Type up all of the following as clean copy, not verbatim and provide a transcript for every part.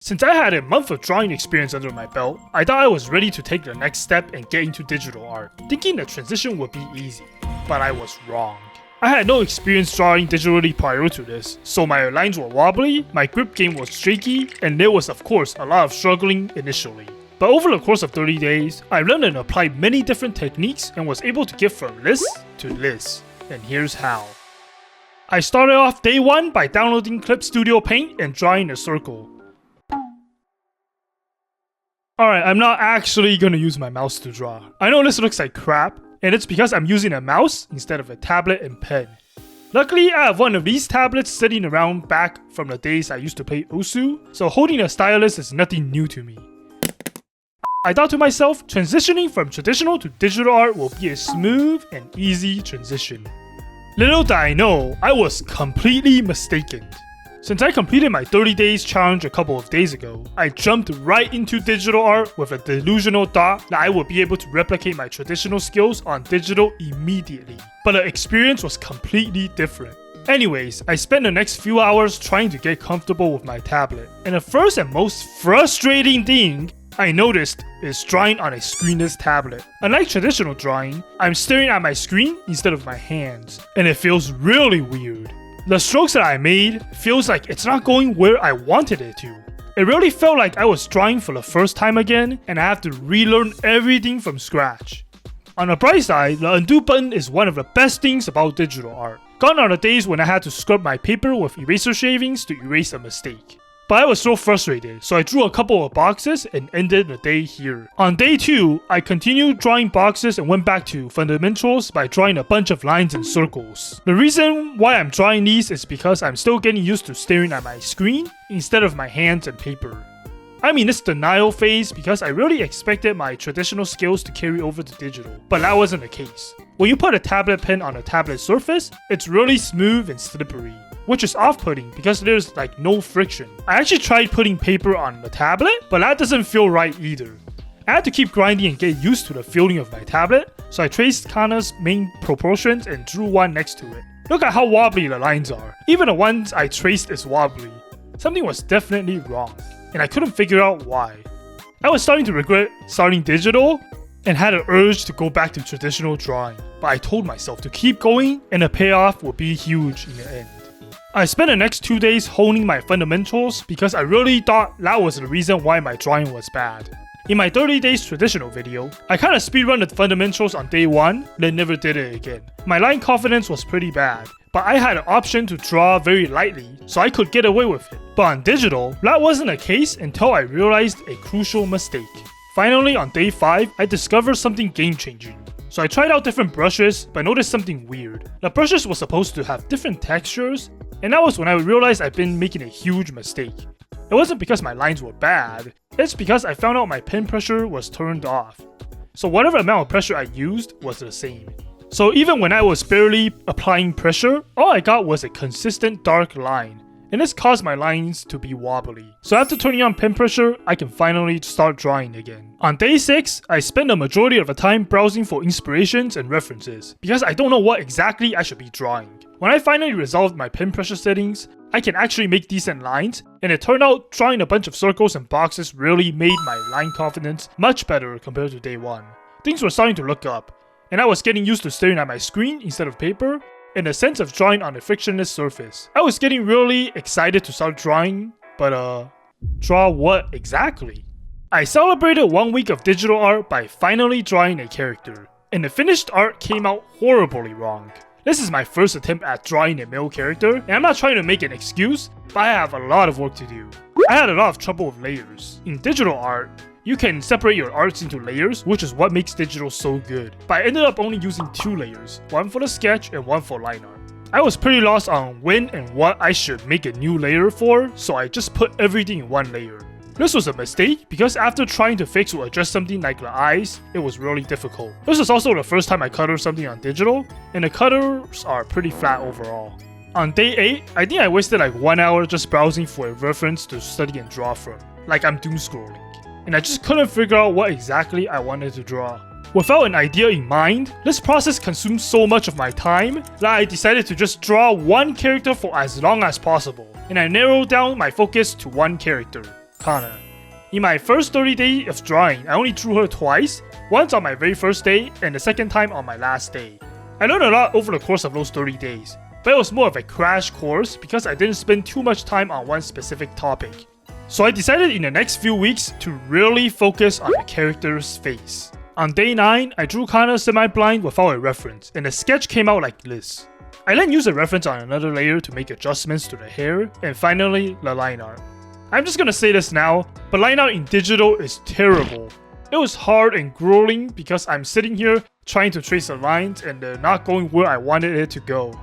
Since I had a month of drawing experience under my belt, I thought I was ready to take the next step and get into digital art, thinking the transition would be easy. But I was wrong. I had no experience drawing digitally prior to this, so my lines were wobbly, my grip game was shaky, and there was of course a lot of struggling initially. But over the course of 30 days, I learned and applied many different techniques and was able to get from this to this, and here's how. I started off day 1 by downloading Clip Studio Paint and drawing a circle. Alright, I'm not actually gonna use my mouse to draw. I know this looks like crap, and it's because I'm using a mouse instead of a tablet and pen. Luckily, I have one of these tablets sitting around back from the days I used to play Osu, so holding a stylus is nothing new to me. I thought to myself, transitioning from traditional to digital art will be a smooth and easy transition. Little did I know, I was completely mistaken. Since I completed my 30 days challenge a couple of days ago, I jumped right into digital art with a delusional thought that I would be able to replicate my traditional skills on digital immediately. But the experience was completely different. Anyways, I spent the next few hours trying to get comfortable with my tablet, and the first and most frustrating thing I noticed is drawing on a screenless tablet. Unlike traditional drawing, I'm staring at my screen instead of my hands, and it feels really weird. The strokes that I made feels like it's not going where I wanted it to. It really felt like I was drawing for the first time again, and I have to relearn everything from scratch. On the bright side, the undo button is one of the best things about digital art. Gone are the days when I had to scrub my paper with eraser shavings to erase a mistake. But I was so frustrated, so I drew a couple of boxes and ended the day here. On day 2, I continued drawing boxes and went back to fundamentals by drawing a bunch of lines and circles. The reason why I'm drawing these is because I'm still getting used to staring at my screen instead of my hands and paper. I'm in this denial phase because I really expected my traditional skills to carry over to digital, but that wasn't the case. When you put a tablet pen on a tablet surface, it's really smooth and slippery, which is off-putting because there's like no friction. I actually tried putting paper on the tablet, but that doesn't feel right either. I had to keep grinding and get used to the feeling of my tablet, so I traced Kana's main proportions and drew one next to it. Look at how wobbly the lines are. Even the ones I traced is wobbly. Something was definitely wrong, and I couldn't figure out why. I was starting to regret starting digital and had an urge to go back to traditional drawing, but I told myself to keep going and the payoff would be huge in the end. I spent the next 2 days honing my fundamentals because I really thought that was the reason why my drawing was bad. In my 30 days traditional video, I kinda speedrun the fundamentals on day 1, then never did it again. My line confidence was pretty bad, but I had an option to draw very lightly, so I could get away with it. But on digital, that wasn't the case until I realized a crucial mistake. Finally, on day 5, I discovered something game-changing. So I tried out different brushes, but noticed something weird. The brushes were supposed to have different textures, and that was when I realized I'd been making a huge mistake. It wasn't because my lines were bad, it's because I found out my pen pressure was turned off. So whatever amount of pressure I used was the same. So even when I was barely applying pressure, all I got was a consistent dark line, and this caused my lines to be wobbly. So after turning on pen pressure, I can finally start drawing again. On day 6, I spent the majority of the time browsing for inspirations and references, because I don't know what exactly I should be drawing. When I finally resolved my pen pressure settings, I can actually make decent lines, and it turned out drawing a bunch of circles and boxes really made my line confidence much better compared to day 1. Things were starting to look up, and I was getting used to staring at my screen instead of paper, and the sense of drawing on a frictionless surface. I was getting really excited to start drawing, but draw what exactly? I celebrated 1 week of digital art by finally drawing a character, and the finished art came out horribly wrong. This is my first attempt at drawing a male character, and I'm not trying to make an excuse, but I have a lot of work to do. I had a lot of trouble with layers. In digital art, you can separate your arts into layers, which is what makes digital so good. But I ended up only using 2 layers, one for the sketch and one for line art. I was pretty lost on when and what I should make a new layer for, so I just put everything in one layer. This was a mistake because after trying to fix or adjust something like the eyes, it was really difficult. This was also the first time I colored something on digital, and the colors are pretty flat overall. On day 8, I think I wasted like 1 hour just browsing for a reference to study and draw from, like I'm doom scrolling. And I just couldn't figure out what exactly I wanted to draw. Without an idea in mind, this process consumed so much of my time that I decided to just draw one character for as long as possible, and I narrowed down my focus to one character. Kana. In my first 30 days of drawing, I only drew her twice, once on my very first day and the second time on my last day. I learned a lot over the course of those 30 days, but it was more of a crash course because I didn't spend too much time on one specific topic. So I decided in the next few weeks to really focus on the character's face. On day 9, I drew Kana semi-blind without a reference, and the sketch came out like this. I then used a reference on another layer to make adjustments to the hair, and finally, the line art. I'm just gonna say this now, but line art in digital is terrible. It was hard and grueling because I'm sitting here trying to trace the lines and they're not going where I wanted it to go.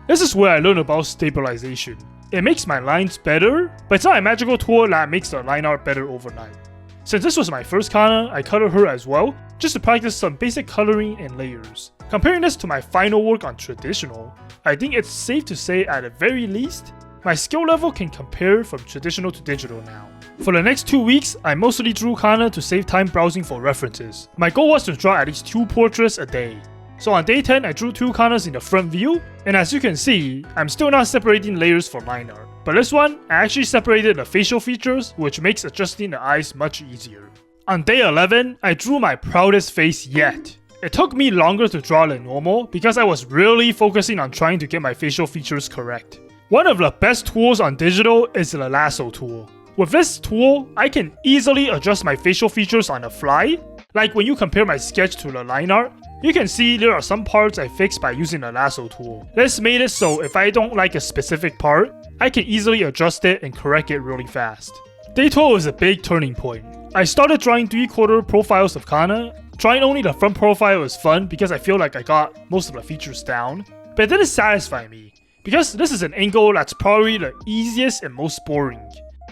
This is where I learned about stabilization. It makes my lines better, but it's not a magical tool that makes the line art better overnight. Since this was my first Kana, I colored her as well, just to practice some basic coloring and layers. Comparing this to my final work on traditional, I think it's safe to say at the very least, my skill level can compare from traditional to digital now. For the next 2 weeks, I mostly drew Kana to save time browsing for references. My goal was to draw at least 2 portraits a day. So on day 10, I drew 2 Kanas in the front view, and as you can see, I'm still not separating layers for line art. But this one, I actually separated the facial features, which makes adjusting the eyes much easier. On day 11, I drew my proudest face yet. It took me longer to draw than normal because I was really focusing on trying to get my facial features correct. One of the best tools on digital is the lasso tool. With this tool, I can easily adjust my facial features on the fly. Like when you compare my sketch to the line art, you can see there are some parts I fixed by using the lasso tool. This made it so if I don't like a specific part, I can easily adjust it and correct it really fast. Day 12 was a big turning point. I started drawing 3/4 profiles of Kana. Drawing only the front profile was fun because I feel like I got most of the features down, but it didn't satisfy me, because this is an angle that's probably the easiest and most boring.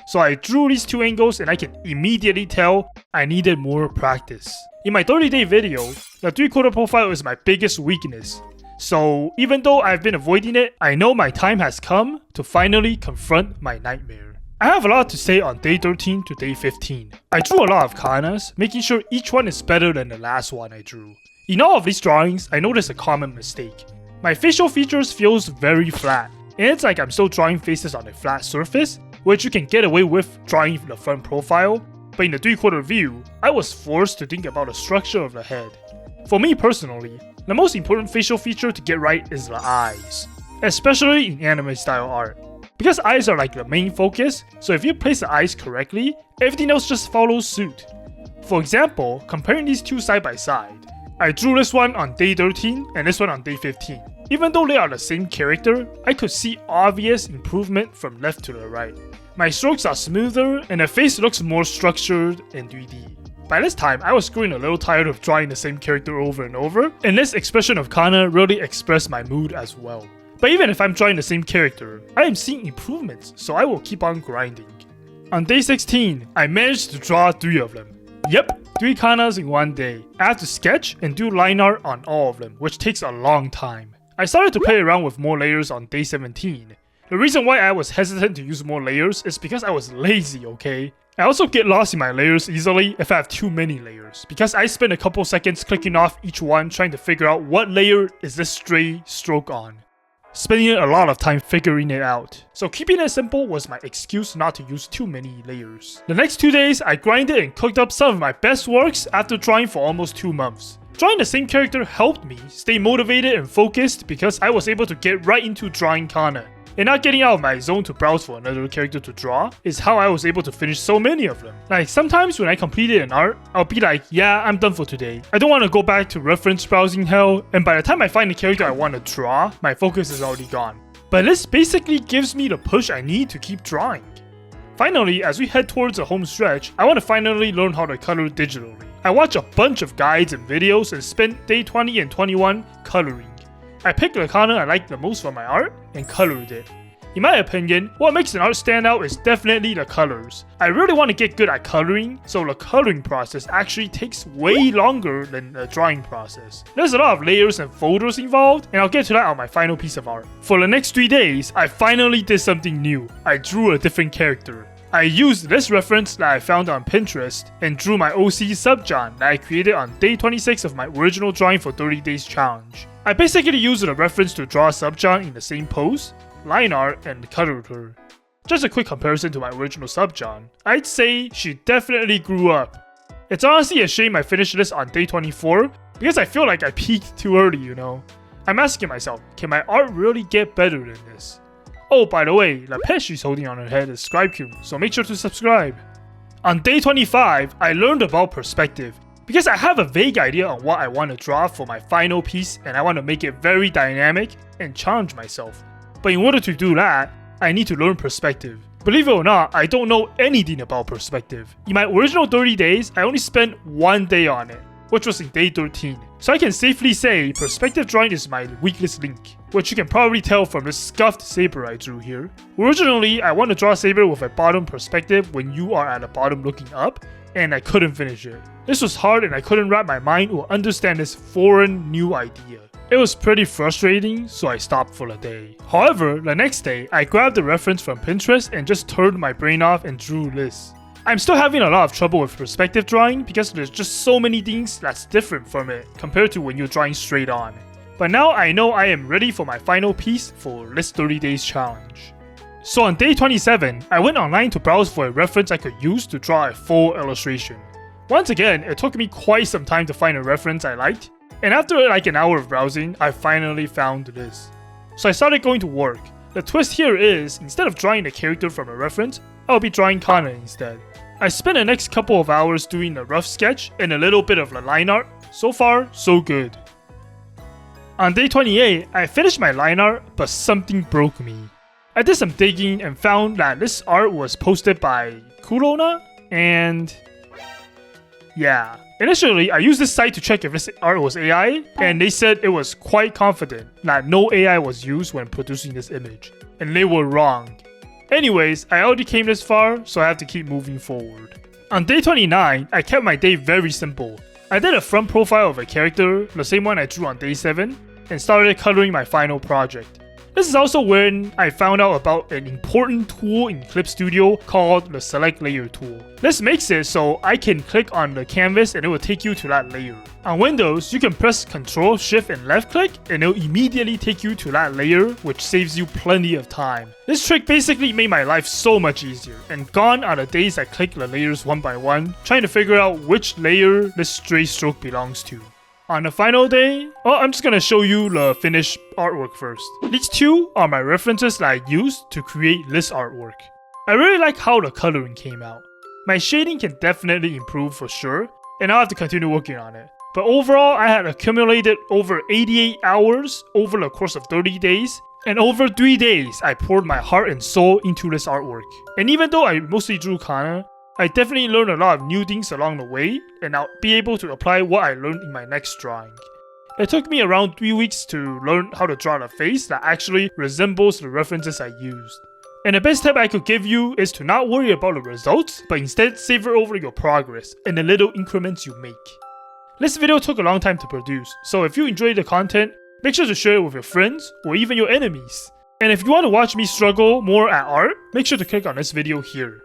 So I drew these 2 angles and I can immediately tell I needed more practice. In my 30-day video, the 3/4 profile is my biggest weakness. So even though I've been avoiding it, I know my time has come to finally confront my nightmare. I have a lot to say on day 13 to day 15. I drew a lot of Kanas, making sure each one is better than the last one I drew. In all of these drawings, I noticed a common mistake. My facial features feels very flat, and it's like I'm still drawing faces on a flat surface, which you can get away with drawing the front profile, but in the 3/4 view, I was forced to think about the structure of the head. For me personally, the most important facial feature to get right is the eyes, especially in anime style art. Because eyes are like the main focus, so if you place the eyes correctly, everything else just follows suit. For example, comparing these 2 side by side, I drew this one on day 13 and this one on day 15. Even though they are the same character, I could see obvious improvement from left to the right. My strokes are smoother and the face looks more structured and 3D. By this time, I was growing a little tired of drawing the same character over and over, and this expression of Kana really expressed my mood as well. But even if I'm drawing the same character, I am seeing improvements, so I will keep on grinding. On day 16, I managed to draw 3 of them. Yep, 3 Kanas in one day. I have to sketch and do line art on all of them, which takes a long time. I started to play around with more layers on day 17. The reason why I was hesitant to use more layers is because I was lazy, okay? I also get lost in my layers easily if I have too many layers, because I spend a couple seconds clicking off each one trying to figure out what layer is this stray stroke on. Spending a lot of time figuring it out. So keeping it simple was my excuse not to use too many layers. The next 2 days, I grinded and cooked up some of my best works after drawing for almost 2 months. Drawing the same character helped me stay motivated and focused because I was able to get right into drawing Kana. And not getting out of my zone to browse for another character to draw is how I was able to finish so many of them. Like sometimes when I completed an art, I'll be like, yeah, I'm done for today. I don't want to go back to reference browsing hell, and by the time I find the character I want to draw, my focus is already gone. But this basically gives me the push I need to keep drawing. Finally, as we head towards the home stretch, I want to finally learn how to color digitally. I watched a bunch of guides and videos and spent day 20 and 21 coloring. I picked the Kana I liked the most for my art and colored it. In my opinion, what makes an art stand out is definitely the colors. I really want to get good at coloring, so the coloring process actually takes way longer than the drawing process. There's a lot of layers and folders involved, and I'll get to that on my final piece of art. For the next 3 days, I finally did something new. I drew a different character. I used this reference that I found on Pinterest and drew my OC Subjan that I created on day 26 of my original drawing for 30 days challenge. I basically used the reference to draw Subjan in the same pose, line art, and colored her. Just a quick comparison to my original sub-John. I'd say she definitely grew up. It's honestly a shame I finished this on day 24 because I feel like I peaked too early, you know. I'm asking myself, can my art really get better than this? Oh, by the way, the pet she's holding on her head is Scribe-kun, so make sure to subscribe. On day 25, I learned about perspective because I have a vague idea on what I want to draw for my final piece and I want to make it very dynamic and challenge myself. But in order to do that, I need to learn perspective. Believe it or not, I don't know anything about perspective. In my original 30 days, I only spent 1 day on it, which was in day 13. So I can safely say perspective drawing is my weakest link, which you can probably tell from the scuffed saber I drew here. Originally, I want to draw a saber with a bottom perspective when you are at the bottom looking up, and I couldn't finish it. This was hard and I couldn't wrap my mind or understand this foreign new idea. It was pretty frustrating, so I stopped for the day. However, the next day, I grabbed the reference from Pinterest and just turned my brain off and drew this. I'm still having a lot of trouble with perspective drawing because there's just so many things that's different from it compared to when you're drawing straight on. But now I know I am ready for my final piece for this 30 days challenge. So on day 27, I went online to browse for a reference I could use to draw a full illustration. Once again, it took me quite some time to find a reference I liked, and after like an hour of browsing, I finally found this. So I started going to work. The twist here is, instead of drawing the character from a reference, I'll be drawing Kana instead. I spent the next couple of hours doing a rough sketch and a little bit of the line art. So far, so good. On day 28, I finished my line art, but something broke me. I did some digging and found that this art was posted by Kurona, and yeah. Initially, I used this site to check if this art was AI, and they said it was quite confident that no AI was used when producing this image. And they were wrong. Anyways, I already came this far, so I have to keep moving forward. On day 29, I kept my day very simple. I did a front profile of a character, the same one I drew on day 7, and started coloring my final project. This is also when I found out about an important tool in Clip Studio called the Select Layer tool. This makes it so I can click on the canvas and it will take you to that layer. On Windows, you can press Ctrl, Shift, and left click and it will immediately take you to that layer, which saves you plenty of time. This trick basically made my life so much easier, and gone are the days I click the layers one by one, trying to figure out which layer this stray stroke belongs to. On the final day, I'm just gonna show you the finished artwork first. These two are my references that I used to create this artwork. I really like how the coloring came out. My shading can definitely improve for sure, and I'll have to continue working on it. But overall, I had accumulated over 88 hours over the course of 30 days, and over 3 days, I poured my heart and soul into this artwork. And even though I mostly drew Kana, I definitely learned a lot of new things along the way, and I'll be able to apply what I learned in my next drawing. It took me around 3 weeks to learn how to draw a face that actually resembles the references I used. And the best tip I could give you is to not worry about the results, but instead savor over your progress and the little increments you make. This video took a long time to produce, so if you enjoyed the content, make sure to share it with your friends or even your enemies. And if you want to watch me struggle more at art, make sure to click on this video here.